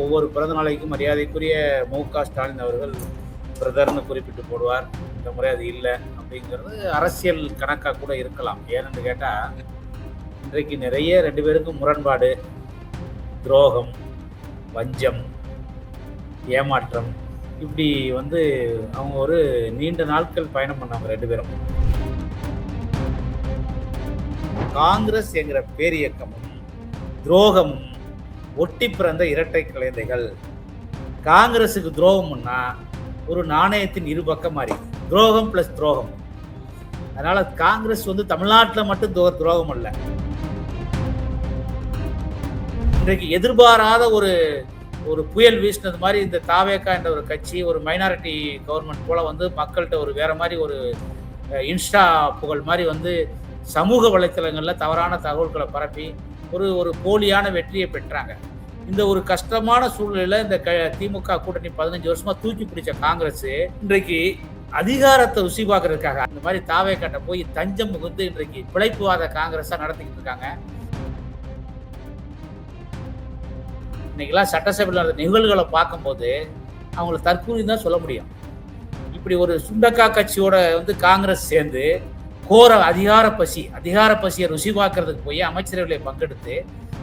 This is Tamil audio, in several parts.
ஒவ்வொரு பிறந்த நாளைக்கும் மரியாதைக்குரிய மு.க.ஸ்டாலின் அவர்கள் பிரதர்னு குறிப்பிட்டு போடுவார். இந்த முறை அது இல்லை அப்படிங்கிறது அரசியல் கணக்காக கூட இருக்கலாம். ஏன்னு கேட்டால் இன்றைக்கு நிறைய 2 பேருக்கும் முரண்பாடு, துரோகம், வஞ்சம், ஏமாற்றம், இப்படி அவங்க ஒரு நீண்ட நாட்கள் பயணம் பண்ணாங்க 2 பேரும். காங்கிரஸ் என்கிற பேரியக்கமும் துரோகமும் ஒட்டி பிறந்த இரட்டை குழந்தைகள். காங்கிரஸுக்கு துரோகம்னா ஒரு நாணயத்தின் இரு பக்கம் மாதிரி, துரோகம் பிளஸ் துரோகம். அதனால காங்கிரஸ் தமிழ்நாட்டில் மட்டும் துரோகம் அல்ல. இன்றைக்கு எதிர்பாராத ஒரு புயல் வீசினது மாதிரி இந்த தாவேகா என்ற ஒரு கட்சி ஒரு மைனாரிட்டி கவர்மெண்ட் போல மக்கள்கிட்ட ஒரு வேற மாதிரி ஒரு இன்ஸ்டா புகழ் மாதிரி சமூக வலைத்தளங்களில் தவறான தகவல்களை பரப்பி ஒரு போலியான வெற்றியை பெற்றாங்க. இந்த ஒரு கஷ்டமான சூழ்நிலையில் இந்த திமுக கூட்டணி 15 வருஷமா தூக்கி பிடிச்ச காங்கிரஸ் இன்றைக்கு அதிகாரத்தை ருசி பார்க்கறதுக்காக இந்த மாதிரி தாவேகாட்ட போய் தஞ்சம் புகுந்து இன்றைக்கு பிழைப்புவாத காங்கிரஸா நடத்திக்கிட்டு இருக்காங்க. இன்னைக்கெல்லாம் சட்டசபையில் நடந்த நிகழ்வுகளை பார்க்கும்போது அவங்கள தற்கூரி தான் சொல்ல முடியும். இப்படி ஒரு சுண்டக்கா கட்சியோட காங்கிரஸ் சேர்ந்து கோர அதிகார பசியை ருசி பார்க்கறதுக்கு போய் அமைச்சரவையை பங்கெடுத்து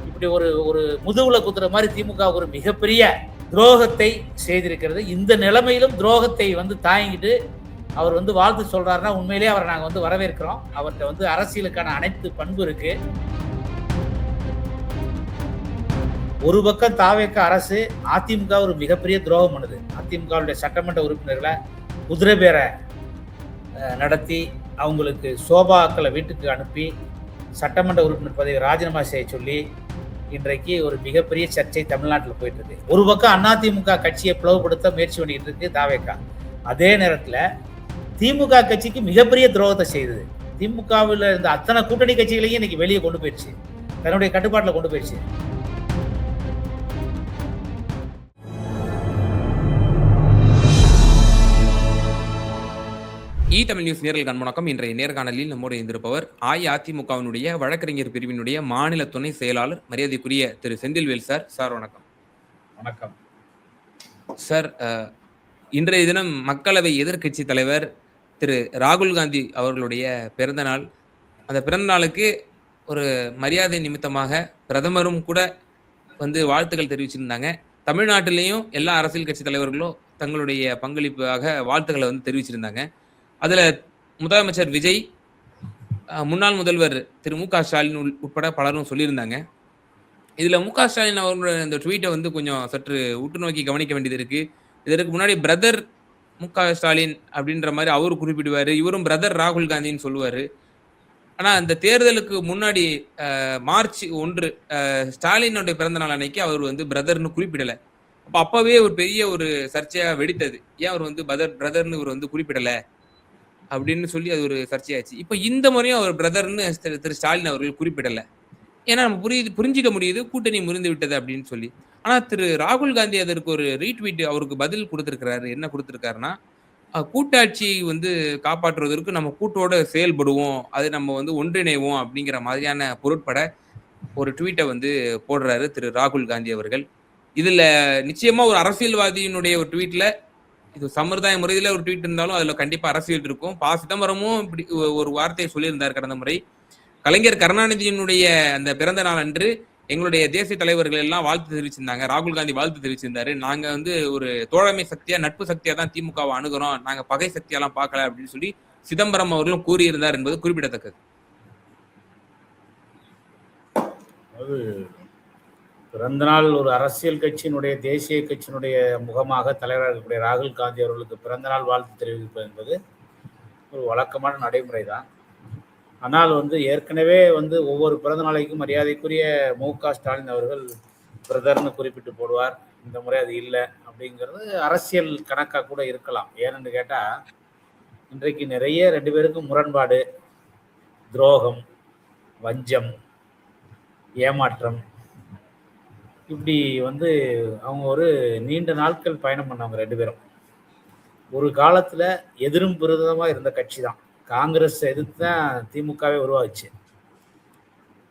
இப்படி ஒரு முதுகுல குத்துற மாதிரி திமுக ஒரு மிகப்பெரிய துரோகத்தை செய்திருக்கிறது. இந்த நிலைமையிலும் துரோகத்தை தாங்கிட்டு அவர் வாழ்த்து சொல்றாருன்னா உண்மையிலேயே அவரை நாங்கள் வரவேற்கிறோம். அவர்கிட்ட அரசியலுக்கான அனைத்து பண்பு இருக்கு. ஒரு பக்கம் தாவேக அரசு அதிமுக ஒரு மிகப்பெரிய துரோகம் பண்ணுது. அதிமுகவுடைய சட்டமன்ற உறுப்பினர்களை குதிரை பேர நடத்தி அவங்களுக்கு சோபாக்களை வீட்டுக்கு அனுப்பி சட்டமன்ற உறுப்பினர் பதவி ராஜினாமா செய்ய சொல்லி இன்றைக்கு ஒரு மிகப்பெரிய சர்ச்சை தமிழ்நாட்டில் போயிட்டு இருக்கு. ஒரு பக்கம் அதிமுக கட்சியை பிளவுபடுத்த முயற்சி பண்ணிட்டு இருக்கு தாவேகா. அதே நேரத்தில் திமுக கட்சிக்கு மிகப்பெரிய துரோகத்தை செய்தது. திமுகவில் இருந்த அத்தனை கூட்டணி கட்சிகளையும் இன்னைக்கு வெளியே கொண்டு போயிடுச்சு, தன்னுடைய கட்டுப்பாட்டில் கொண்டு போயிடுச்சு. தமிழ் நியூஸ் நேரல் கண்முணக்கம். இன்றைய நேர்காணலில் நம்மோடு இருந்திருப்பவர் அஇஅதிமுகவினுடைய வழக்கறிஞர் பிரிவினுடைய மாநில துணை செயலாளர் மரியாதைக்குரிய திரு செந்தில்வேல் சார். சார் வணக்கம். வணக்கம் சார். இன்றைய தினம் மக்களவை எதிர்க்கட்சி தலைவர் திரு ராகுல் காந்தி அவர்களுடைய பிறந்த நாள். அந்த பிறந்த நாளுக்கு ஒரு மரியாதை நிமித்தமாக பிரதமரும் கூட வாழ்த்துக்கள் தெரிவிச்சிருந்தாங்க. தமிழ்நாட்டிலையும் எல்லா அரசியல் கட்சி தலைவர்களும் தங்களுடைய பங்களிப்பாக வாழ்த்துக்களை தெரிவிச்சிருந்தாங்க. அதில் முதலமைச்சர் விஜய், முன்னாள் முதல்வர் திரு மு.க.ஸ்டாலின் உட்பட பலரும் சொல்லியிருந்தாங்க. இதில் மு.க.ஸ்டாலின் அவர்களோட இந்த ட்வீட்டை கொஞ்சம் சற்று உற்று நோக்கி கவனிக்க வேண்டியது இருக்குது. இதற்கு முன்னாடி பிரதர் மு.க.ஸ்டாலின் அப்படின்ற மாதிரி அவரு குறிப்பிடுவார், இவரும் பிரதர் ராகுல் காந்தின்னு சொல்லுவார். ஆனால் இந்த தேர்தலுக்கு முன்னாடி மார்ச் 1 ஸ்டாலினுடைய பிறந்த நாள் அன்னைக்கு அவர் பிரதர்னு குறிப்பிடலை. அப்போவே ஒரு பெரிய ஒரு சர்ச்சையாக வெடித்தது. ஏன் அவர் பிரதர்னு இவர் குறிப்பிடலை அப்படின்னு சொல்லி அது ஒரு சர்ச்சையாச்சு. இப்போ இந்த முறையும் அவர் பிரதர்னு திரு ஸ்டாலின் அவர்கள் குறிப்பிடலை. ஏன்னா நம்ம புரிஞ்சிக்க முடியுது கூட்டணி முறிந்து விட்டது அப்படின்னு சொல்லி. ஆனால் திரு ராகுல் காந்தி அதற்கு ஒரு ரீட்வீட் அவருக்கு பதில் கொடுத்துருக்கிறாரு. என்ன கொடுத்துருக்காருன்னா, கூட்டாட்சியை காப்பாற்றுவதற்கு நம்ம கூட்டோட செயல்படுவோம், அது நம்ம ஒன்றிணைவோம் அப்படிங்கிற மாதிரியான பொருட்பட ஒரு ட்வீட்டை போடுறாரு திரு ராகுல் காந்தி அவர்கள். இதுல நிச்சயமா ஒரு அரசியல்வாதியினுடைய ஒரு ட்வீட்ல, இது சம்பிரதாய முறையில ஒரு ட்வீட் இருந்தாலும் அதுல கண்டிப்பா அரசியல் இருக்கும். சிதம்பரமும் இப்படி ஒரு வார்த்தையை சொல்லியிருந்தார் கடந்த முறை. கலைஞர் கருணாநிதியினுடைய அந்த பிறந்த நாள் அன்று எங்களுடைய தேசிய தலைவர்கள் எல்லாம் வாழ்த்து தெரிவிச்சிருந்தாங்க. ராகுல் காந்தி வாழ்த்து தெரிவிச்சிருந்தாரு. நாங்க ஒரு தோழமை சக்தியா, நட்பு சக்தியா தான் திமுகவை அணுகிறோம், நாங்க பகை சக்தியெல்லாம் பார்க்கல அப்படின்னு சொல்லி சிதம்பரம் அவர்களும் கூறியிருந்தார் என்பது குறிப்பிடத்தக்கது. பிறந்தநாள் ஒரு அரசியல் கட்சியினுடைய, தேசிய கட்சியினுடைய முகமாக தலைவராக இருக்கக்கூடிய ராகுல் காந்தி அவர்களுக்கு பிறந்தநாள் வாழ்த்து தெரிவிப்பது என்பது ஒரு வழக்கமான நடைமுறை தான். ஆனால் ஏற்கனவே ஒவ்வொரு பிறந்த நாளைக்கும் மரியாதைக்குரிய மு.க.ஸ்டாலின் அவர்கள் பிரதர்னு குறிப்பிட்டு போடுவார். இந்த முறை அது இல்லை அப்படிங்கிறது அரசியல் கணக்காக கூட இருக்கலாம். ஏன்னு கேட்டால் இன்றைக்கு நிறைய 2 பேருக்கும் முரண்பாடு, துரோகம், வஞ்சம், ஏமாற்றம், இப்படி அவங்க ஒரு நீண்ட நாட்கள் பயணம் பண்ணாங்க 2 பேரும். ஒரு காலத்தில் எதிரும் விரோதமாக இருந்த கட்சி தான். காங்கிரஸ் எதிர்த்து தான் திமுகவே உருவாச்சு.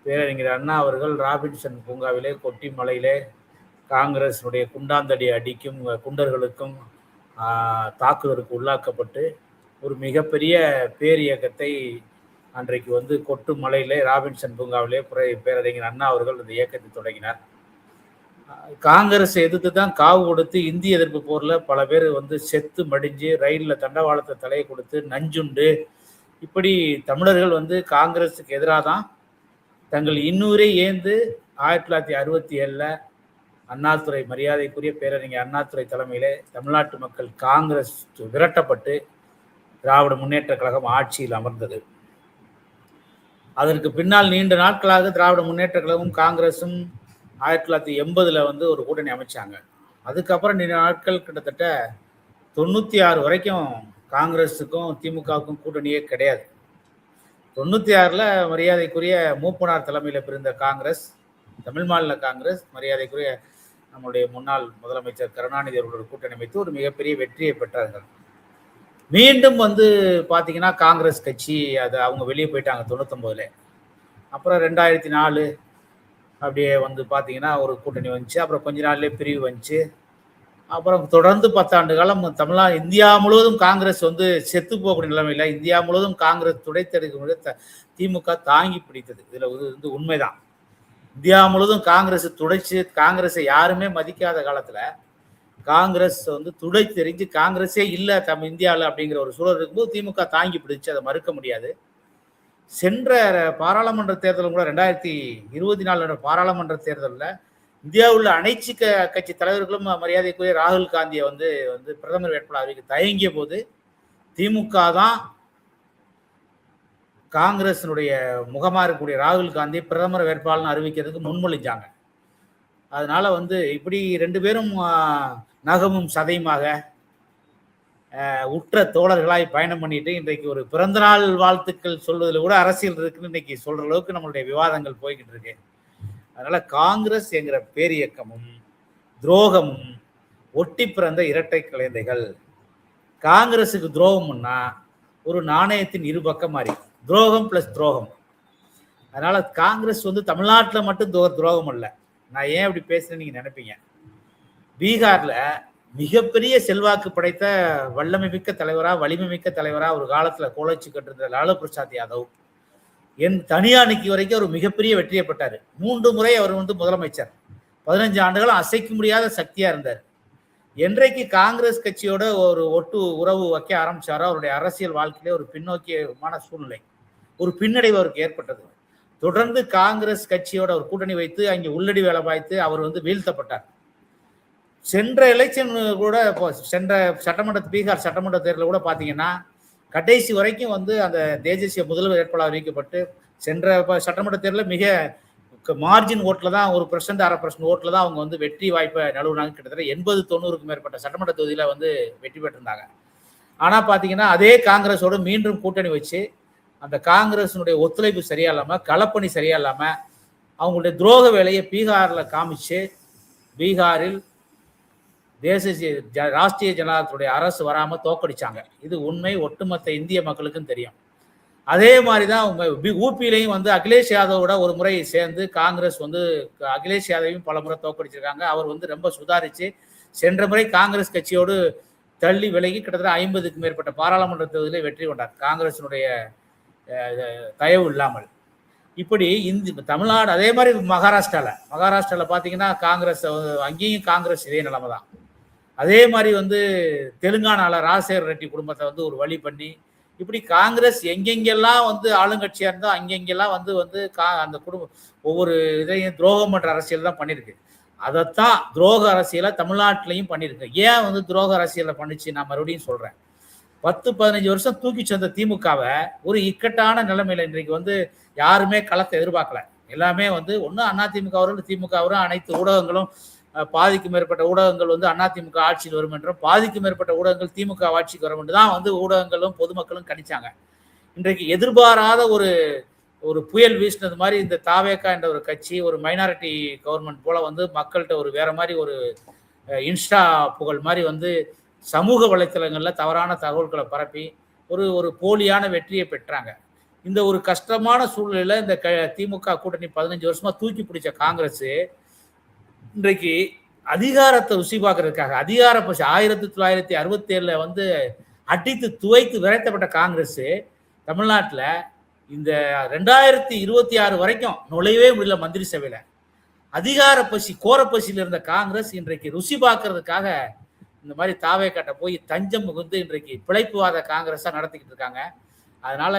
பேரறிஞர் அண்ணா அவர்கள் ராபின்சன் பூங்காவிலே, கொட்டி மலையிலே காங்கிரஸினுடைய குண்டாந்தடி அடிக்கும் குண்டர்களுக்கும் தாக்குதலுக்கு உள்ளாக்கப்பட்டு ஒரு மிகப்பெரிய பேர் இயக்கத்தை அன்றைக்கு வந்து கொட்டு மலையிலே ராபின்சன் பூங்காவிலே பேரறிஞர் அண்ணா அவர்கள் இந்த இயக்கத்தை தொடங்கினார். காங்கிரஸ் எதிர்த்து தான் காவு கொடுத்து இந்திய எதிர்ப்பு போரில் பல பேர் வந்து செத்து மடிஞ்சு ரயிலில் தண்டவாளத்தை தலையை கொடுத்து நஞ்சுண்டு இப்படி தமிழர்கள் வந்து காங்கிரஸுக்கு எதிராக தான் தங்கள் இன்னூரே ஏந்து 1967 அண்ணாதுரை மரியாதைக்குரிய பேரறிஞர் அண்ணாதுரை தலைமையிலே தமிழ்நாட்டு மக்கள் காங்கிரஸ் விரட்டப்பட்டு திராவிட முன்னேற்ற கழகம் ஆட்சியில் அமர்ந்தது. அதற்கு பின்னால் நீண்ட நாட்களாக திராவிட முன்னேற்ற கழகமும் காங்கிரஸும் 1980 வந்து ஒரு கூட்டணி அமைச்சாங்க. அதுக்கப்புறம் நீண்ட நாட்கள் கிட்டத்தட்ட 96 வரைக்கும் காங்கிரஸுக்கும் திமுகவுக்கும் கூட்டணியே கிடையாது. 96 மரியாதைக்குரிய மூப்பனார் தலைமையில் பிரிந்த காங்கிரஸ், தமிழ் மாநில காங்கிரஸ், மரியாதைக்குரிய நம்முடைய முன்னாள் முதலமைச்சர் கருணாநிதி அவர்களோட கூட்டணி அமைத்து ஒரு மிகப்பெரிய வெற்றியை பெற்றார்கள். மீண்டும் வந்து பார்த்தீங்கன்னா காங்கிரஸ் கட்சி அது அவங்க வெளியே போயிட்டாங்க 99. அப்புறம் 2004 அப்படியே வந்து பார்த்தீங்கன்னா ஒரு கூட்டணி வந்துச்சு. அப்புறம் கொஞ்ச நாள்லேயே பிரிவு வந்துச்சு. அப்புறம் தொடர்ந்து 10 ஆண்டு காலம் இந்தியா முழுவதும் காங்கிரஸ் வந்து செத்து போகக்கூடிய நிலைமையில் இந்தியா முழுவதும் காங்கிரஸ் துடைத்தெடுக்க திமுக தாங்கி பிடித்தது. இதில் வந்து உண்மைதான். இந்தியா முழுவதும் காங்கிரஸ் துடைச்சு காங்கிரஸை யாருமே மதிக்காத காலத்தில் காங்கிரஸ் வந்து துடை தெரிஞ்சு காங்கிரஸே இல்லை இந்தியாவில் அப்படிங்கிற ஒரு சூழல் இருக்கும்போது திமுக தாங்கி பிடிச்சு, அதை மறுக்க முடியாது. சென்ற பாராளுமன்ற தேர்தலும் கூட 2024 பாராளுமன்ற தேர்தலில் இந்தியாவில் அனைத்து கட்சி தலைவர்களும் மரியாதைக்குரிய ராகுல் காந்தியை வந்து பிரதமர் வேட்பாளர் அறிவிக்க தயங்கிய போது திமுக தான் காங்கிரஸினுடைய முகமாக இருக்கக்கூடிய ராகுல் காந்தி பிரதமர் வேட்பாளர்னு அறிவிக்கிறதுக்கு முன்மொழிஞ்சாங்க. அதனால வந்து இப்படி 2 பேரும் நகமும் சதையுமாக உற்ற தோழர்களாய் பயணம் பண்ணிட்டு இன்றைக்கு ஒரு பிறந்தநாள் வாழ்த்துக்கள் சொல்வதில் கூட அரசியல் இருக்குன்னு இன்னைக்கு சொல்ற அளவுக்கு நம்மளுடைய விவாதங்கள் போய்கிட்டு இருக்கு. அதனால காங்கிரஸ் என்கிற பேரியக்கமும் துரோகமும் ஒட்டி பிறந்த இரட்டை குழந்தைகள். காங்கிரஸுக்கு துரோகம்னா ஒரு நாணயத்தின் இரு பக்கம் மாதிரி, துரோகம் பிளஸ் துரோகம். அதனால காங்கிரஸ் வந்து தமிழ்நாட்டில் மட்டும் துரோகம் இல்லை. நான் ஏன் அப்படி பேசுறேன்னு நீங்க நினைப்பீங்க. பீகார்ல மிகப்பெரிய செல்வாக்கு படைத்த வல்லமை மிக்க தலைவரா வலிமை மிக்க தலைவரா ஒரு காலத்துல கோலச்சு கட்டிருந்த லாலு பிரசாத் யாதவ் என் தனியானைக்கு வரைக்கும் ஒரு மிகப்பெரிய வெற்றியை பெற்றாரு. 3 முறை அவர் வந்து முதலமைச்சர், 15 ஆண்டுகளும் அசைக்க முடியாத சக்தியா இருந்தார். என்றைக்கு காங்கிரஸ் கட்சியோட ஒரு உறவு வைக்க ஆரம்பிச்சாரோ அவருடைய அரசியல் வாழ்க்கையிலே ஒரு பின்னோக்கியமான சூழ்நிலை, ஒரு பின்னடைவு அவருக்கு ஏற்பட்டது. தொடர்ந்து காங்கிரஸ் கட்சியோட ஒரு கூட்டணி வைத்து அங்கே உள்ளடி வேலை பாய்த்து அவர் வந்து வீழ்த்தப்பட்டார். சென்ற எலெக்ஷன் கூட சென்ற பீகார் சட்டமன்ற தேர்தலில் கூட பார்த்தீங்கன்னா கடைசி வரைக்கும் வந்து அந்த தேஜஸ்வ முதல்வர் வேட்பாளர் அறிவிக்கப்பட்டு சென்ற சட்டமன்ற தேர்தலில் மிக மார்ஜின் ஓட்டில் தான் 1% 1/2% ஓட்டில் தான் அவங்க வந்து வெற்றி வாய்ப்பை நழுவுனாங்க. கிட்டத்தட்ட 80-90க்கும் மேற்பட்ட சட்டமன்ற தொகுதியில் வந்து வெற்றி பெற்றிருந்தாங்க. ஆனால் பார்த்தீங்கன்னா அதே காங்கிரஸோடு மீண்டும் கூட்டணி வச்சு அந்த காங்கிரஸினுடைய ஒத்துழைப்பு சரியா இல்லாமல், களப்பணி சரியா இல்லாமல், அவங்களுடைய துரோக வேலையை பீகாரில் காமிச்சு பீகாரில் ராஷ்டிரிய ஜனதாதளத்துடைய அரசு வராமல் தோக்கடிச்சாங்க. இது உண்மை, ஒட்டுமொத்த இந்திய மக்களுக்கும் தெரியும். அதே மாதிரி தான் ஊபியிலையும் வந்து அகிலேஷ் யாதவோட ஒரு முறை சேர்ந்து காங்கிரஸ் வந்து அகிலேஷ் யாதவையும் பல முறை தோக்கடிச்சிருக்காங்க. அவர் வந்து ரொம்ப சுதாரித்து சென்ற முறை காங்கிரஸ் கட்சியோடு தள்ளி விலகி கிட்டத்தட்ட 50க்கும் மேற்பட்ட பாராளுமன்ற தேர்தலில் வெற்றி கொண்டார் காங்கிரஸினுடைய தயவு இல்லாமல். இப்படி தமிழ்நாடு அதே மாதிரி மகாராஷ்டிராவில் பார்த்தீங்கன்னா காங்கிரஸ் அங்கேயும் காங்கிரஸ் இதே நிலைமை தான். அதே மாதிரி வந்து தெலுங்கானாவில் ராஜசேகர ரெட்டி குடும்பத்தை வந்து ஒரு வழி பண்ணி இப்படி காங்கிரஸ் எங்கெங்கெல்லாம் வந்து ஆளுங்கட்சியாக இருந்தோ அங்கெங்கெல்லாம் வந்து அந்த குடும்பம் ஒவ்வொரு இதையும் துரோகம் பண்ற அரசியல் தான் பண்ணியிருக்கு. அதைத்தான் துரோக அரசியலை தமிழ்நாட்டிலையும் பண்ணியிருக்கு. ஏன் வந்து துரோக அரசியலை பண்ணிச்சு நான் மறுபடியும் சொல்றேன். 10-15 வருஷம் தூக்கி சென்ற திமுகவை ஒரு இக்கட்டான நிலைமையில இன்றைக்கு வந்து யாருமே களத்தை எதிர்பார்க்கல. எல்லாமே வந்து ஒன்று அதிமுக வரும், திமுக வரும், அனைத்து ஊடகங்களும் பாதிக்கும் மேற்பட்ட ஊடகங்கள் வந்து அதிமுக ஆட்சியில் வரும் என்றும் பாதிக்கும் மேற்பட்ட ஊடகங்கள் திமுக ஆட்சிக்கு வரும் என்று தான் வந்து ஊடகங்களும் பொதுமக்களும் கணிச்சாங்க. இன்றைக்கு எதிர்பாராத ஒரு புயல் வீசினது மாதிரி இந்த தாவேகா என்ற ஒரு கட்சி ஒரு மைனாரிட்டி கவர்மெண்ட் போல வந்து மக்கள்கிட்ட ஒரு வேற மாதிரி ஒரு இன்ஸ்டா புகழ் மாதிரி வந்து சமூக வலைத்தளங்களில் தவறான தகவல்களை பரப்பி ஒரு போலியான வெற்றியை பெற்றாங்க. இந்த ஒரு கஷ்டமான சூழ்நிலையில் இந்த திமுக கூட்டணி 15 வருஷமா தூக்கி பிடிச்ச காங்கிரஸ் இன்றைக்கு அதிகாரத்தை ருசி பார்க்கறதுக்காக அதிகார பசி 1967 வந்து அடித்து துவைத்து விரைத்தப்பட்ட காங்கிரஸ் தமிழ்நாட்டில் இந்த 2026 வரைக்கும் நுழையவே முடியல மந்திரி சபையில. அதிகார பசி கோரப்பசியில் இருந்த காங்கிரஸ் இன்றைக்கு ருசி பார்க்கறதுக்காக இந்த மாதிரி தாவேக்காட்ட போய் தஞ்சம் புகுந்து இன்றைக்கு பிழைப்புவாத காங்கிரஸா நடத்திக்கிட்டு இருக்காங்க. அதனால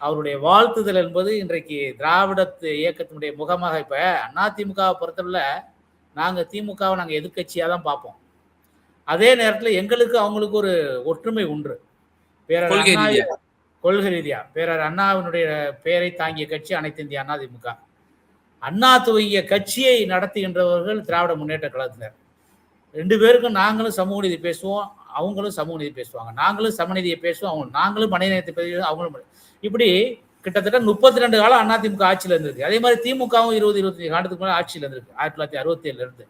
அவருடைய வாழ்த்துதல் என்பது இன்றைக்கு திராவிட இயக்கத்தினுடைய முகமாக. இப்ப அதிமுகவை பொறுத்தவரை நாங்கள் திமுகவை நாங்கள் எதிர்கட்சியாக தான் பார்ப்போம். அதே நேரத்தில் எங்களுக்கு அவங்களுக்கு ஒரு ஒற்றுமை உண்டு. பேரர் அண்ணா கொள்கை ரீதியா பேரர் அண்ணாவினுடைய பெயரை தாங்கிய கட்சி அனைத்து இந்திய அண்ணா திமுக. அண்ணா துவங்கிய கட்சியை நடத்துகின்றவர்கள் திராவிட முன்னேற்ற கழகத்தினர். 2 பேருக்கும் நாங்களும் சமூக நீதி பேசுவோம், அவங்களும் சமூக நீதி பேசுவாங்க. நாங்களும் சமநீதியை பேசுவோம், அவங்க நாங்களும் மனிதநேயத்தை பேசுவோம், அவங்களும். இப்படி கிட்டத்தட்ட 32 காலம் அதிமுக ஆட்சியில் இருந்திருக்கு. அதே மாதிரி திமுகவும் 20-25 ஆண்டுக்கு மேலே ஆட்சியில் இருந்திருக்கு 1967 இருந்து.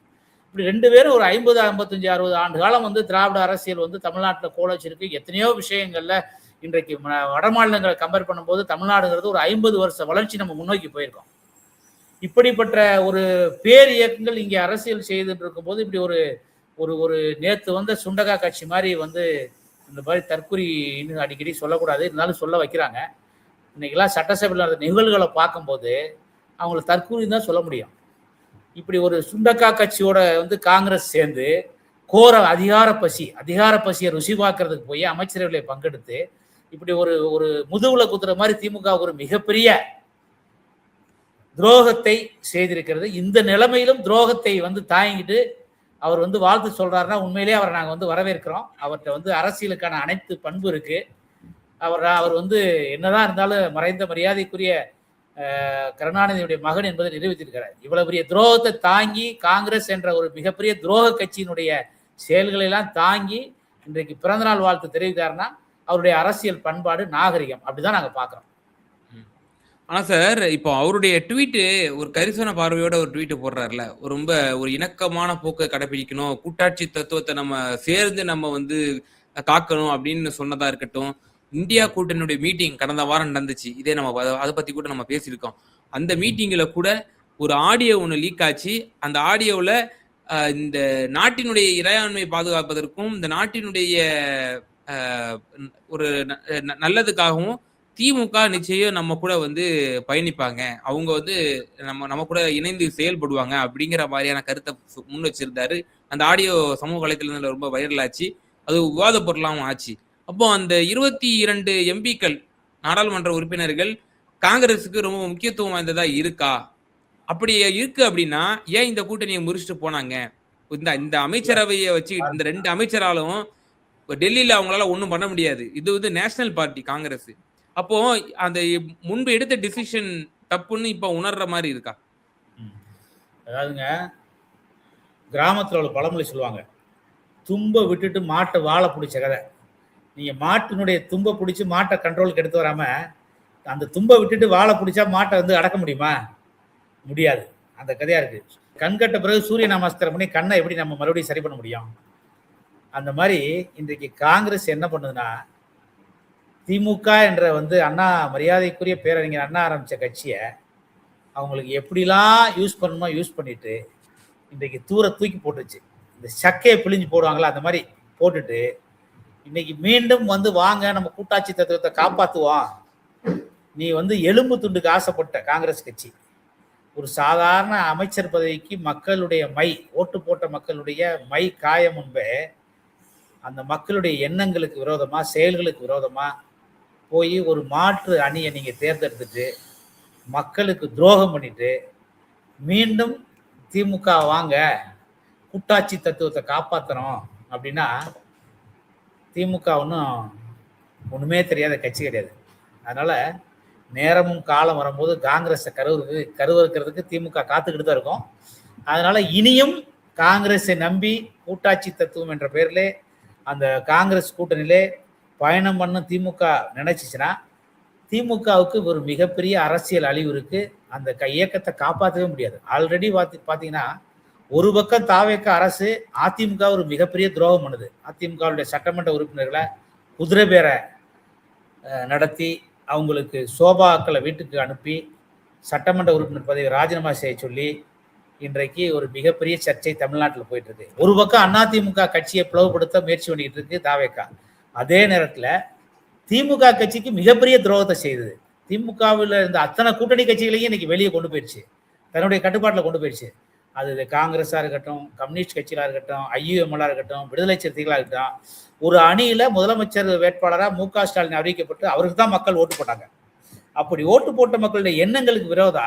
இப்படி 2 பேரும் ஒரு 50, 55, 60 ஆண்டு காலம் வந்து திராவிட அரசியல் வந்து தமிழ்நாட்டில் கோலச்சிருக்கு. எத்தனையோ விஷயங்கள்ல இன்றைக்கு வட மாநிலங்களை கம்பேர் பண்ணும்போது தமிழ்நாடுங்கிறது ஒரு 50 வருஷ வளர்ச்சி நம்ம முன்னோக்கி போயிருக்கோம். இப்படிப்பட்ட ஒரு பேர் இயக்கங்கள் இங்கே அரசியல் செய்துட்டு இருக்கும்போது இப்படி ஒரு ஒரு ஒரு நேற்று வந்து சுண்டகா கட்சி மாதிரி வந்து இந்த மாதிரி தற்குறி இன்னும் அடிக்கடி சொல்லக்கூடாது, இருந்தாலும் சொல்ல வைக்கிறாங்க. இன்னைக்கெல்லாம் சட்டசபையில் நடந்த நிகழ்வுகளை பார்க்கும்போது அவங்கள தற்கூரி தான் சொல்ல முடியும். இப்படி ஒரு சுண்டக்கா கட்சியோட வந்து காங்கிரஸ் சேர்ந்து கோர அதிகார பசியை ருசி பார்க்கறதுக்கு போய் அமைச்சரவைகளை பங்கெடுத்து இப்படி ஒரு ஒரு முதுகுல குத்துற மாதிரி திமுக ஒரு மிகப்பெரிய துரோகத்தை செய்திருக்கிறது. இந்த நிலைமையிலும் துரோகத்தை வந்து தாங்கிட்டு அவர் வந்து வாழ்த்து சொல்றாருன்னா உண்மையிலேயே அவரை நாங்கள் வந்து வரவேற்கிறோம். அவர்கிட்ட வந்து அரசியலுக்கான அனைத்து பண்பு இருக்கு. அவர் வந்து என்னதான் இருந்தாலும் மறைந்த மரியாதைக்குரிய கருணாநிதியுடைய மகன் என்பதை நிரூபித்திருக்கிறார். இவ்வளவு பெரிய துரோகத்தை தாங்கி காங்கிரஸ் என்ற ஒரு மிகப்பெரிய துரோக கட்சியினுடைய செயல்களை எல்லாம் தாங்கி இன்றைக்கு பிறந்தநாள் வாழ்த்து தெரிவித்தாருன்னா அவருடைய அரசியல் பண்பாடு நாகரிகம் அப்படிதான் நாங்க பாக்குறோம். ஆனா சார், இப்போ அவருடைய ட்வீட்டு ஒரு கரிசன பார்வையோட ஒரு ட்வீட் போடுறாருல, ரொம்ப ஒரு இணக்கமான போக்கை கடைபிடிக்கணும், கூட்டாட்சி தத்துவத்தை நம்ம சேர்ந்து நம்ம வந்து காக்கணும் அப்படின்னு சொன்னதா இருக்கட்டும். இந்தியா கூட்டணியுடைய மீட்டிங் கடந்த வாரம் நடந்துச்சு, இதே நம்ம அதை பத்தி கூட நம்ம பேசியிருக்கோம். அந்த மீட்டிங்ல கூட ஒரு ஆடியோ ஒன்று லீக் ஆச்சு. அந்த ஆடியோவில் இந்த நாட்டினுடைய இறையாண்மை பாதுகாப்பதற்கும் இந்த நாட்டினுடைய ஒரு நல்லதுக்காகவும் திமுக நிச்சயம் நம்ம கூட வந்து பயணிப்பாங்க, அவங்க வந்து நம்ம கூட இணைந்து செயல்படுவாங்க அப்படிங்கிற மாதிரியான கருத்தை முன் வச்சிருந்தாரு. அந்த ஆடியோ சமூக வலைத்தளத்துல ரொம்ப வைரல் ஆச்சு, அது விவாத பொருளாகவும் ஆச்சு. அப்போ அந்த 22 எம்பிக்கள் நாடாளுமன்ற உறுப்பினர்கள் காங்கிரஸுக்கு ரொம்ப முக்கியத்துவம் வாய்ந்ததா இருக்கா? அப்படி இருக்கு அப்படின்னா ஏன் இந்த கூட்டணியை முறிச்சுட்டு போனாங்க? இந்த அமைச்சரவையை வச்சு இந்த 2 அமைச்சராலும் டெல்லியில அவங்களால ஒன்றும் பண்ண முடியாது. இது வந்து நேஷனல் பார்ட்டி காங்கிரஸ். அப்போ அந்த முன்பு எடுத்த டிசிஷன் தப்புன்னு இப்ப உணர்ற மாதிரி இருக்கா? அதாவதுங்க, கிராமத்தில் உள்ள பழமொழி சொல்லுவாங்க, தும்ப விட்டுட்டு மாட்டை வாழை பிடிச்ச கதை. நீங்க மாட்டினுடைய தும்ப பிடிச்சி மாட்டை கண்ட்ரோலுக்கு எடுத்து வராம அந்த தும்ப விட்டுட்டு வாழை பிடிச்சா மாட்டை வந்து அடக்க முடியுமா? முடியாது. அந்த கதையா இருக்கு. கண்கட்ட பிறகு சூரிய நமஸ்காரம் பண்ணி கண்ணை எப்படி நம்ம மறுபடியும் சரி பண்ண முடியும்? அந்த மாதிரி இன்றைக்கு காங்கிரஸ் என்ன பண்ணுதுன்னா, திமுக என்ற வந்து அண்ணா மரியாதைக்குரிய பேரறிஞர் அண்ணா ஆரம்பித்த கட்சியை அவங்களுக்கு எப்படிலாம் யூஸ் பண்ணணுமோ யூஸ் பண்ணிட்டு இன்றைக்கு தூக்கி போட்டுச்சு. இந்த சக்கையை பிழிஞ்சு போடுவாங்களா அந்த மாதிரி போட்டுட்டு இன்னைக்கு மீண்டும் வந்து வாங்க நம்ம கூட்டாட்சி தத்துவத்தை காப்பாற்றுவோம். நீ வந்து எலும்பு துண்டுக்கு ஆசைப்பட்ட காங்கிரஸ் கட்சி ஒரு சாதாரண அமைச்சர் பதவிக்கு மக்களுடைய ஓட்டு போட்ட மக்களுடைய காயம் முன்பே அந்த மக்களுடைய எண்ணங்களுக்கு விரோதமா செயல்களுக்கு விரோதமா போய் ஒரு மாற்று அணியை நீங்க தேர்ந்தெடுத்துட்டு மக்களுக்கு துரோகம் பண்ணிட்டு மீண்டும் திமுக வாங்க கூட்டாட்சி தத்துவத்தை காப்பாற்றணும் அப்படின்னா திமுக ஒண்ணுமே தெரியாத கட்சி கிடையாது. அதனால நேரமும் காலம் வரும்போது காங்கிரஸை கருவறுக்கிறதுக்கு திமுக காத்துக்கிட்டு தான் இருக்கும். அதனால இனியும் காங்கிரஸை நம்பி கூட்டாட்சி தத்துவம் என்ற பெயரிலே அந்த காங்கிரஸ் கூட்டணியிலே பயணம் பண்ண திமுக நினைச்சிச்சுன்னா திமுகவுக்கு ஒரு மிகப்பெரிய அரசியல் அழிவு இருக்கு. அந்த இயக்கத்தை காப்பாற்றவே முடியாது. ஆல்ரெடி பார்த்தீங்கன்னா ஒரு பக்கம் தாவேக்க அரசு அதிமுக ஒரு மிகப்பெரிய துரோகம் பண்ணுது. அதிமுகவுடைய சட்டமன்ற உறுப்பினர்களை குதிரை பேரை நடத்தி அவங்களுக்கு சோபாக்களை வீட்டுக்கு அனுப்பி சட்டமன்ற உறுப்பினர் பதவி ராஜினாமா செய்ய சொல்லி இன்றைக்கு ஒரு மிகப்பெரிய சர்ச்சை தமிழ்நாட்டில் போயிட்டு இருக்கு. ஒரு பக்கம் அதிமுக கட்சியை பிளவுபடுத்த முயற்சி பண்ணிட்டு இருக்கு தாவேகா. அதே நேரத்தில் திமுக கட்சிக்கு மிகப்பெரிய துரோகத்தை செய்தது. திமுகவில் இருந்த அத்தனை கூட்டணி கட்சிகளையும் இன்னைக்கு வெளியே கொண்டு போயிடுச்சு, தன்னுடைய கட்டுப்பாட்டில் கொண்டு போயிடுச்சு. அது காங்கிரஸாக இருக்கட்டும், கம்யூனிஸ்ட் கட்சிகளாக இருக்கட்டும், ஐயுஎம்எல்லாக இருக்கட்டும், விடுதலை சிறுத்தைகளாக இருக்கட்டும், ஒரு அணியில் முதலமைச்சர் வேட்பாளராக மு.க. ஸ்டாலின் அறிவிக்கப்பட்டு அவருக்கு தான் மக்கள் ஓட்டு போட்டாங்க. அப்படி ஓட்டு போட்ட மக்களுடைய எண்ணங்களுக்கு விரோதா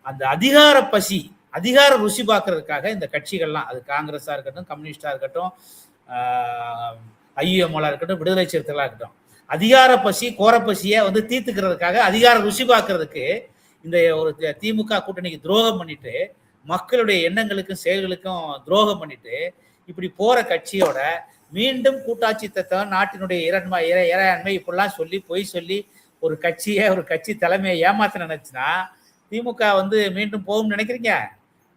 அந்த அதிகார பசி, அதிகார ருசி பார்க்கறதுக்காக இந்த கட்சிகள்லாம், அது காங்கிரஸாக இருக்கட்டும், கம்யூனிஸ்டாக இருக்கட்டும், ஐயுஎம்எல்லாக இருக்கட்டும், விடுதலை சிறுத்தைகளாக இருக்கட்டும், அதிகார பசி கோரப்பசியை வந்து தீர்த்துக்கிறதுக்காக, அதிகார ருசி பார்க்கறதுக்கு இந்த ஒரு திமுக கூட்டணிக்கு துரோகம் பண்ணிட்டு, மக்களுடைய எண்ணங்களுக்கும் செயல்களுக்கும் துரோகம் பண்ணிட்டு இப்படி போற கட்சியோட மீண்டும் கூட்டாட்சி தத்துவம், நாட்டினுடைய இறையாண்மை இப்படிலாம் சொல்லி பொய் சொல்லி ஒரு கட்சி தலைமையை ஏமாத்த நினைச்சுன்னா திமுக வந்து மீண்டும் போகும் நினைக்கிறீங்க?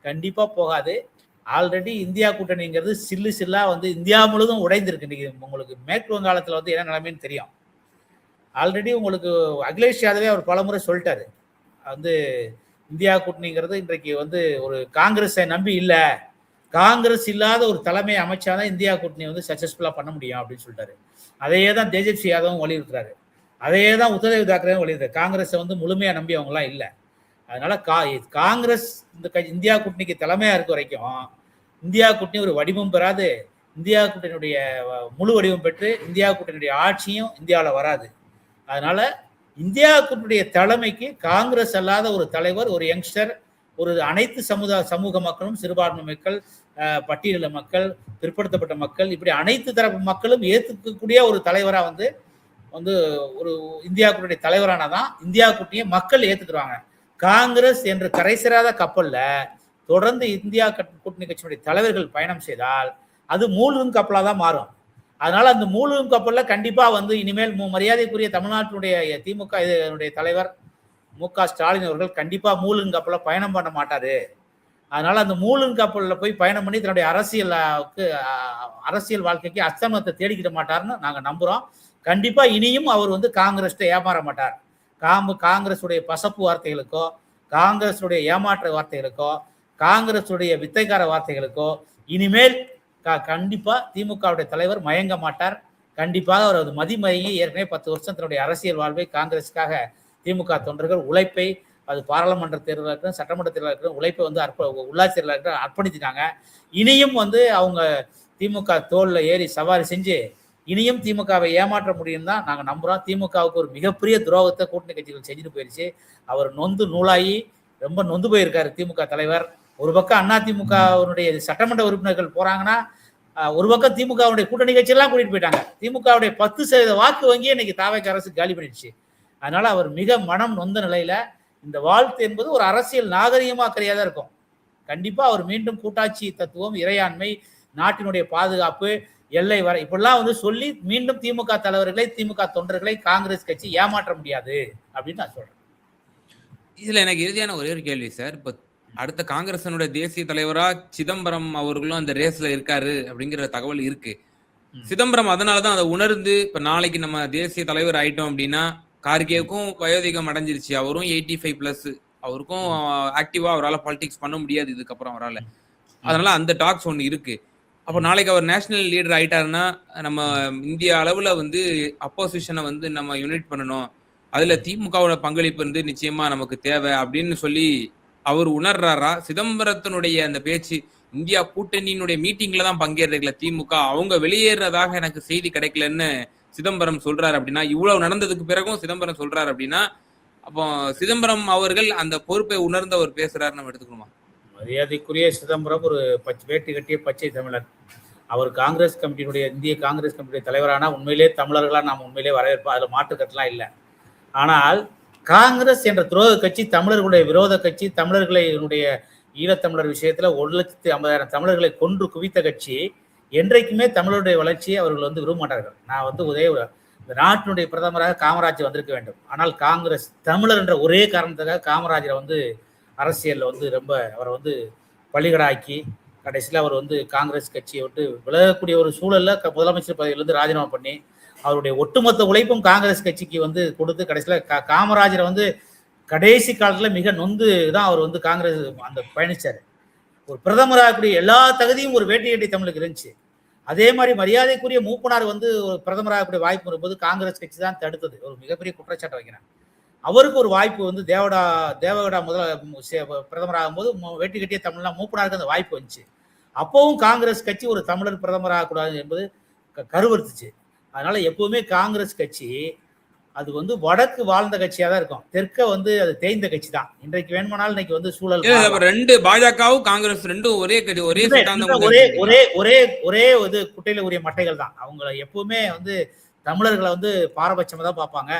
கண்டிப்பா போகாது. ஆல்ரெடி இந்தியா கூட்டணிங்கிறது சில்லா வந்து இந்தியா முழுவதும் உடைந்திருக்கு. இன்னைக்கு உங்களுக்கு மேற்கு வங்காளத்தில் வந்து என்ன நிலைமைன்னு தெரியும். ஆல்ரெடி உங்களுக்கு அகிலேஷ் யாதவே அவர் பலமுறை சொல்லிட்டாரு, வந்து இந்தியா கூட்டணிங்கிறது இன்றைக்கு வந்து ஒரு காங்கிரஸை நம்பி இல்லை, காங்கிரஸ் இல்லாத ஒரு தலைமையை அமைச்சாதான் இந்தியா கூட்டணி வந்து சக்சஸ்ஃபுல்லா பண்ண முடியும் அப்படின்னு சொல்லிட்டாரு. அதையே தான் தேஜஸ்வி யாதவும் வலியுறுத்துறாரு, அதையே தான் உத்தரவு தாக்கரேவும் வலியுறுத்தாரு. காங்கிரஸை வந்து முழுமையா நம்பி அவங்களாம் இல்லை. அதனால காங்கிரஸ் இந்த இந்தியா கூட்டணிக்கு தலைமையா இருக்க வரைக்கும் இந்தியா கூட்டணி ஒரு வடிவம் பெறாது. இந்தியா கூட்டணியுடைய முழு வடிவம் பெற்று இந்தியா கூட்டணியுடைய ஆட்சியும் இந்தியாவில் வராது. அதனால இந்தியா கூட்டணியுடைய தலைமைக்கு காங்கிரஸ் அல்லாத ஒரு தலைவர், ஒரு யங்ஸ்டர், ஒரு அனைத்து சமூக மக்களும், சிறுபான்மை மக்கள், பட்டியலின மக்கள், பிற்படுத்தப்பட்ட மக்கள், இப்படி அனைத்து தரப்பு மக்களும் ஏற்றுக்கக்கூடிய ஒரு தலைவரா வந்து ஒரு இந்தியா கூட்டணி தலைவரானதான் இந்தியா கூட்டணியை மக்கள் ஏத்துக்குறாங்க. காங்கிரஸ் என்ற கரை சேராத கப்பல்ல தொடர்ந்து இந்தியா கூட்டணி கட்சியினுடைய தலைவர்கள் பயணம் செய்தால் அது மூழ்கும் கப்பலா தான் மாறும். அதனால அந்த மூழ்கும் கப்பல்ல கண்டிப்பா வந்து இனிமேல் மரியாதைக்குரிய தமிழ்நாட்டினுடைய திமுக தலைவர் மு.க. ஸ்டாலின் அவர்கள் கண்டிப்பா மூழ்கும் கப்பல பயணம் பண்ண மாட்டாரு. அதனால அந்த மூழ்கும் கப்பல்ல போய் பயணம் பண்ணி தன்னுடைய அரசியல் வாழ்க்கைக்கு அஸ்தமனத்தை தேடிக்கிட மாட்டார்னு நாங்க நம்புறோம். கண்டிப்பா இனியும் அவர் வந்து காங்கிரஸ் ஏமாற மாட்டார். காங்கிரஸுடைய பசப்பு வார்த்தைகளுக்கோ, காங்கிரஸுடைய ஏமாற்ற வார்த்தைகளுக்கோ, காங்கிரஸுடைய வித்தைக்கார வார்த்தைகளுக்கோ இனிமேல் கண்டிப்பா திமுகவுடைய தலைவர் மயங்க மாட்டார். கண்டிப்பாக அவர் அது மதிமயங்கி ஏற்கனவே 10 வருஷம் தன்னுடைய அரசியல் வாழ்வை காங்கிரஸுக்காக திமுக தொண்டர்கள் உழைப்பை, அது பாராளுமன்ற தேர்தலாக இருக்கட்டும், சட்டமன்ற தேர்தலாக இருக்கட்டும், உழைப்பை வந்து உள்ளாட்சி தேர்தலாக இருக்கட்டும் அர்ப்பணித்திட்டாங்க. இனியும் வந்து அவங்க திமுக தோல்ல ஏறி சவாரி செஞ்சு இனியும் திமுகவை ஏமாற்ற முடியும் தான் நாங்கள் நம்புறோம். திமுகவுக்கு ஒரு மிகப்பெரிய துரோகத்தை கூட்டணி கட்சிகள் செஞ்சுட்டு போயிடுச்சு. அவர் நூலாகி ரொம்ப நொந்து போயிருக்காரு திமுக தலைவர். ஒரு பக்கம் அதிமுகவுடைய சட்டமன்ற உறுப்பினர்கள் போறாங்கன்னா, ஒரு பக்கம் திமுகவுடைய கூட்டணி கட்சியெல்லாம் கூட்டிட்டு போயிட்டாங்க. திமுகவுடைய 10% வாக்கு வங்கி இன்னைக்கு தாவேக அரசு காலி பண்ணிடுச்சு. அதனால அவர் மிக மனம் நொந்த நிலையில, இந்த வாழ்த்து என்பது ஒரு அரசியல் நாகரிகமா கிடையாதான் இருக்கும். கண்டிப்பா அவர் மீண்டும் கூட்டாட்சி தத்துவம், இறையாண்மை, நாட்டினுடைய பாதுகாப்பு, எல்லை வரை இப்படிலாம் வந்து சொல்லி மீண்டும் திமுக தலைவர்களை, திமுக தொண்டர்களை காங்கிரஸ் கட்சி ஏமாற்ற முடியாது அப்படின்னு நான் சொல்றேன். இதுல எனக்கு இறுதியான ஒரே ஒரு கேள்வி சார். இப்ப அடுத்த காங்கிரசனுடைய தேசிய தலைவரா சிதம்பரம் அவர்களும் அந்த ரேஸ்ல இருக்காரு அப்படிங்கிற தகவல் இருக்கு. சிதம்பரம் அதனாலதான் அதை உணர்ந்து இப்ப நாளைக்கு நம்ம தேசிய தலைவர் ஆயிட்டோம் அப்படின்னா, கார்கேவுக்கும் வயோதிகம் அடைஞ்சிருச்சு, அவரும் 85+, அவருக்கும் ஆக்டிவா அவரால் பாலிடிக்ஸ் பண்ண முடியாது இதுக்கப்புறம் அவரால். அதனால அந்த டாக்ஸ் ஒன்று இருக்கு. அப்போ நாளைக்கு அவர் நேஷனல் லீடர் ஆயிட்டாருன்னா நம்ம இந்திய அளவுல வந்து அப்போசிஷனை வந்து நம்ம யூனிட் பண்ணணும், அதுல திமுகவோட பங்களிப்பு வந்து நிச்சயமா நமக்கு தேவை அப்படின்னு சொல்லி அவர் உணர்றாரா? சிதம்பரத்தினுடைய அந்த பேச்சு இந்தியா கூட்டணியினுடைய மீட்டிங்ல தான் பங்கேறதுல திமுக அவங்க வெளியேறதாக எனக்கு செய்தி கிடைக்கலன்னு சிதம்பரம் சொல்றாரு அப்படின்னா, இவ்வளவு நடந்ததுக்கு பிறகும் சிதம்பரம் சொல்றாரு அப்படின்னா, அப்போ சிதம்பரம் அவர்கள் அந்த பொறுப்பை உணர்ந்து அவர் பேசுறாரு நம்ம எடுத்துக்கணுமா? மரியாதைக்குரிய சிதம்பரம் ஒரு வேட்டி கட்டிய பச்சை தமிழர். அவர் காங்கிரஸ் கமிட்டியினுடைய, இந்திய காங்கிரஸ் கமிட்டியுடைய தலைவரானா உண்மையிலே தமிழர்களா நாம் உண்மையிலே வரவேற்போம், அதில் மாற்றுக்கட்டெல்லாம் இல்லை. ஆனால் காங்கிரஸ் என்ற துரோக கட்சி, தமிழர்களுடைய விரோத கட்சி, தமிழர்களுடைய ஈழத்தமிழர் விஷயத்துல 1,50,000 தமிழர்களை கொன்று குவித்த கட்சி என்றைக்குமே தமிழருடைய வளர்ச்சியை அவர்கள் வந்து விரும்ப மாட்டார்கள். நான் வந்து இந்த நாட்டினுடைய பிரதமராக காமராஜர் வந்திருக்க வேண்டும். ஆனால் காங்கிரஸ் தமிழர் என்ற ஒரே காரணத்துக்காக காமராஜரை வந்து அரசியலில் வந்து ரொம்ப அவரை வந்து பலிகடாக்கி கடைசியில் அவர் வந்து காங்கிரஸ் கட்சியை விட்டு விலகக்கூடிய ஒரு சூழல்ல முதலமைச்சர் பதவியிலிருந்து ராஜினாமா பண்ணி அவருடைய ஒட்டுமொத்த உழைப்பும் காங்கிரஸ் கட்சிக்கு வந்து கொடுத்து கடைசியில் காமராஜரை வந்து கடைசி காலத்தில் மிக நொந்து தான் அவர் வந்து காங்கிரஸ் அந்த பயணிச்சார். ஒரு பிரதமராகக்கூடிய எல்லா தகுதியும் ஒரு வேட்டி கட்டி தமிழுக்கு இருந்துச்சு. அதே மாதிரி மரியாதைக்குரிய மூப்பனார் வந்து ஒரு பிரதமராகக்கூடிய வாய்ப்பு வரும்போது காங்கிரஸ் கட்சி தான் தடுத்தது. ஒரு மிகப்பெரிய குற்றச்சாட்டை வைக்கிறேன். அவருக்கு ஒரு வாய்ப்பு வந்து தேவகவுடா பிரதமராகும் போது வேட்டி கட்டிய தமிழ்லாம் மூப்பனாருக்கு அந்த வாய்ப்பு வந்துச்சு. அப்பவும் காங்கிரஸ் கட்சி ஒரு தமிழர் பிரதமராகக்கூடாது என்பது கருவறுத்துச்சு. அதனால எப்பவுமே காங்கிரஸ் கட்சி அது வந்து வடக்கு வாழ்ந்த கட்சியா தான் இருக்கும். தெற்க வந்து அது தேய்ந்த கட்சி தான். இன்றைக்கு வேணுமானாலும் இன்னைக்கு வந்து சூழல் ரெண்டு பாஜகவும் காங்கிரஸ் ரெண்டும் ஒரே ஒரே இது குட்டையில உரிய மட்டைகள் தான். அவங்க எப்பவுமே வந்து தமிழர்களை வந்து பாரபட்சமா தான் பார்ப்பாங்க,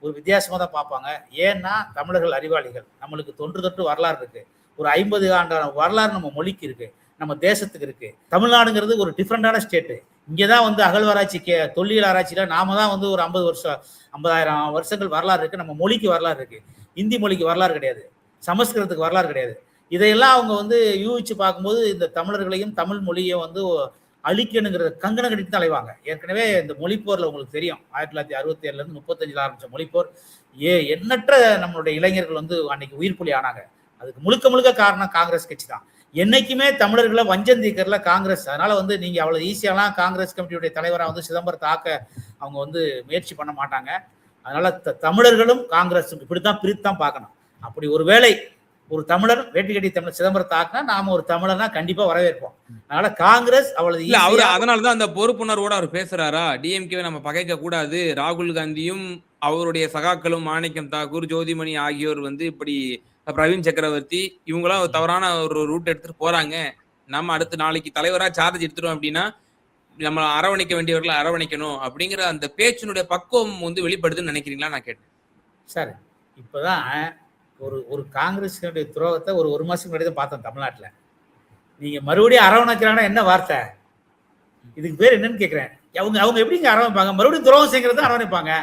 ஒரு வித்தியாசமா தான் பார்ப்பாங்க. ஏன்னா தமிழர்கள் அறிவாளிகள், நம்மளுக்கு தொன்று தொட்டு வரலாறு இருக்கு. ஒரு 50 ஆண்டான வரலாறு நம்ம மொழிக்கு இருக்கு, நம்ம தேசத்துக்கு இருக்கு. தமிழ்நாடுங்கிறது ஒரு டிஃப்ரெண்டான ஸ்டேட்டு. இங்கேதான் வந்து அகழ்வாராய்ச்சி தொல்லியல் ஆராய்ச்சியில நாம தான் வந்து ஒரு 50,000 வருஷங்கள் வரலாறு இருக்கு. நம்ம மொழிக்கு வரலாறு இருக்கு. இந்தி மொழிக்கு வரலாறு கிடையாது, சமஸ்கிருதத்துக்கு வரலாறு கிடையாது. இதையெல்லாம் அவங்க வந்து யூகிச்சு பார்க்கும்போது இந்த தமிழர்களையும் தமிழ் மொழியையும் வந்து அழிக்கணுங்கிற கங்கணம் கட்டிட்டு தான் அலைவாங்க. ஏற்கனவே இந்த மொழிப்போர்ல உங்களுக்கு தெரியும், 1967 இருந்து 35 ஆரம்பிச்ச மொழிப்போர் எண்ணற்ற நம்மளுடைய இளைஞர்கள் வந்து அன்னைக்கு உயிர் புலி ஆனாங்க. அதுக்கு முழுக்க காரணம் காங்கிரஸ் கட்சி தான். என்னைக்குமே தமிழர்களை வஞ்சம் தீக்கிறதுல காங்கிரஸ். அதனால வந்து நீங்க அவ்வளவு ஈஸியாலாம் காங்கிரஸ் கமிட்டியுடைய தலைவராக வந்து சிதம்பரத்தை ஆக்க அவங்க வந்து முயற்சி பண்ண மாட்டாங்க. அதனால தமிழர்களும் காங்கிரஸ் இப்படித்தான் பிரித்துதான் பார்க்கணும். அப்படி ஒரு வேளை ஒரு தமிழர் வேட்டி கட்டி தமிழர் சிதம்பரத்தை ஆக்கினா நாம ஒரு தமிழர்னா கண்டிப்பா வரவேற்போம். அதனால காங்கிரஸ் அவ்வளவு அதனாலதான் அந்த பொறுப்புணர்வோட அவர் பேசுறாரா, டிஎம்கே நம்ம பகைக்க கூடாது, ராகுல் காந்தியும் அவருடைய சகாக்களும் மாணிக்கம் தாக்கூர், ஜோதிமணி ஆகியோர் வந்து இப்படி பிரவீன் சக்கரவர்த்தி இவங்களாம் தவறான ஒரு ரூட் எடுத்துட்டு போறாங்க, நம்ம அடுத்து நாளைக்கு தலைவரா சார்ஜ் எடுத்துட்டோம் அப்படின்னா நம்ம அரவணைக்க வேண்டியவர்களை அரவணைக்கணும் அப்படிங்கிற அந்த பேச்சினுடைய பக்குவம் வந்து வெளிப்படுதுன்னு நினைக்கிறீங்களா நான் கேட்டேன். சார் இப்பதான் ஒரு காங்கிரஸினுடைய துரோகத்தை ஒரு மாசத்துக்கு முன்னாடி தான் பார்த்தோம் தமிழ்நாட்டில். நீங்க மறுபடியும் அரவணைக்கிறாங்கன்னா என்ன வார்த்தை? இதுக்கு பேர் என்னன்னு கேட்கிறேன். அவங்க எப்படிங்க அரவணைப்பாங்க? மறுபடியும் துரோகம் செய்கிறது அரவணைப்பாங்க.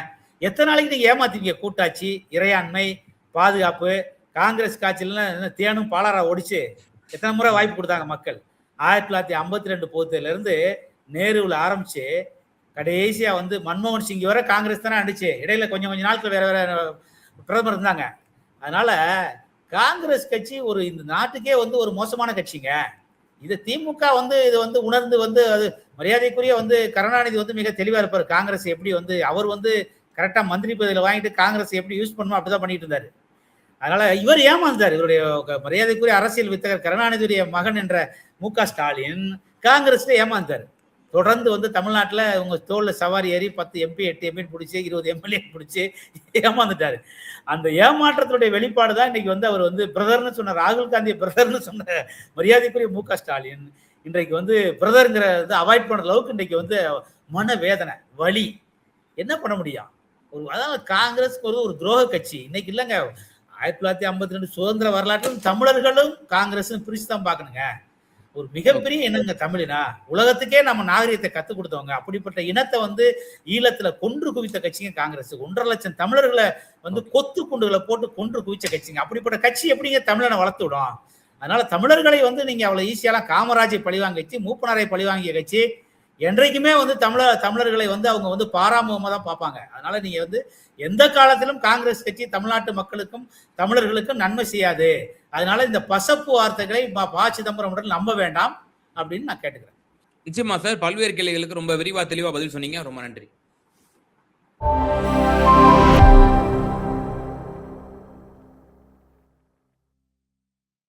எத்தனை நாளைக்கு நீங்க ஏமாத்தீங்க? கூட்டாட்சி, இறையாண்மை, பாதுகாப்பு, காங்கிரஸ் காட்சியில தேனும் பாலாரா ஒடிச்சு எத்தனை முறை வாய்ப்பு கொடுத்தாங்க மக்கள்? 1952 பொறுத்தல இருந்து நேருவில் ஆரம்பிச்சு கடைசியா வந்து மன்மோகன் சிங் வரை காங்கிரஸ் தானே அடிச்சு. இடையில கொஞ்சம் நாட்கள் வேற பிரதமர் இருந்தாங்க. அதனால காங்கிரஸ் கட்சி இந்த நாட்டுக்கே வந்து ஒரு மோசமான கட்சிங்க. இது திமுக வந்து இது வந்து உணர்ந்து வந்து அது மரியாதைக்குரிய வந்து கருணாநிதி வந்து மிக தெளிவா இருப்பார். காங்கிரஸ் எப்படி வந்து அவர் வந்து கரெக்டா மந்திரி பதவியில வாங்கிட்டு காங்கிரஸ் எப்படி யூஸ் பண்ணணும் அப்படிதான் பண்ணிட்டு இருந்தாரு. அதனால இவர் ஏமாந்தார். இவருடைய மரியாதைக்குரிய அரசியல் வித்தகர் கருணாநிதியுடைய மகன் என்ற மு.க. ஸ்டாலின் காங்கிரஸ்ல ஏமாந்தார். தொடர்ந்து வந்து தமிழ்நாட்டில் உங்க தோல்ல சவாரி ஏறி 10 MP 8 MP பிடிச்சி 20 MLA பிடிச்சி ஏமாந்துட்டாரு. அந்த ஏமாற்றத்துடைய வெளிப்பாடு தான் இன்னைக்கு வந்து அவர் வந்து பிரதர்னு சொன்ன ராகுல் காந்தி பிரதர்னு சொன்ன மரியாதைக்குரிய மு.க. ஸ்டாலின் இன்றைக்கு வந்து பிரதர்ங்கிற அவாய்ட் பண்ற அளவுக்கு இன்றைக்கு வந்து மன வேதனை வலி. என்ன பண்ண முடியும்? அதாவது காங்கிரஸ் ஒரு துரோக கட்சி இன்னைக்கு இல்லைங்க. 1952 சுதந்திர வரலாற்றிலும் தமிழர்களும் காங்கிரஸும் பிரிச்சு தான் பார்க்கணுங்க. ஒரு மிகப்பெரிய இனங்க தமிழினா, உலகத்துக்கே நம்ம நாகரிகத்தை கத்துக் கொடுத்தவங்க. அப்படிப்பட்ட இனத்தை வந்து ஈழத்துல கொன்று குவித்த கட்சிங்க காங்கிரஸ். 1.5 லட்சம் தமிழர்களை வந்து கொத்து குண்டுகளை போட்டு கொன்று குவிச்ச கட்சிங்க. அப்படிப்பட்ட கட்சி எப்படிங்க தமிழனை வளர்த்து விடும்? அதனால தமிழர்களை வந்து நீங்க அவ்வளவு ஈஸியாலாம் காமராஜை பழிவாங்க கட்சி, மூப்பனாரை பழிவாங்கிய கட்சி என்றைக்குமே வந்து தமிழர்களை வந்து அவங்க வந்து பாராமுகமா தான் பார்ப்பாங்க. அதனால நீங்க வந்து எந்த காலத்திலும் காங்கிரஸ் கட்சி தமிழ்நாட்டு மக்களுக்கும் தமிழர்களுக்கும் நன்மை செய்யாது. அதனால இந்த பசப்பு வார்த்தைகளை ப. சிதம்பரம் உடன் நம்ப வேண்டாம் அப்படின்னு நான் கேட்டுக்கிறேன். நிச்சயமா சார், பல்வேறு கேள்விகளுக்கு ரொம்ப விரிவா தெளிவா பதில் சொன்னீங்க. ரொம்ப நன்றி.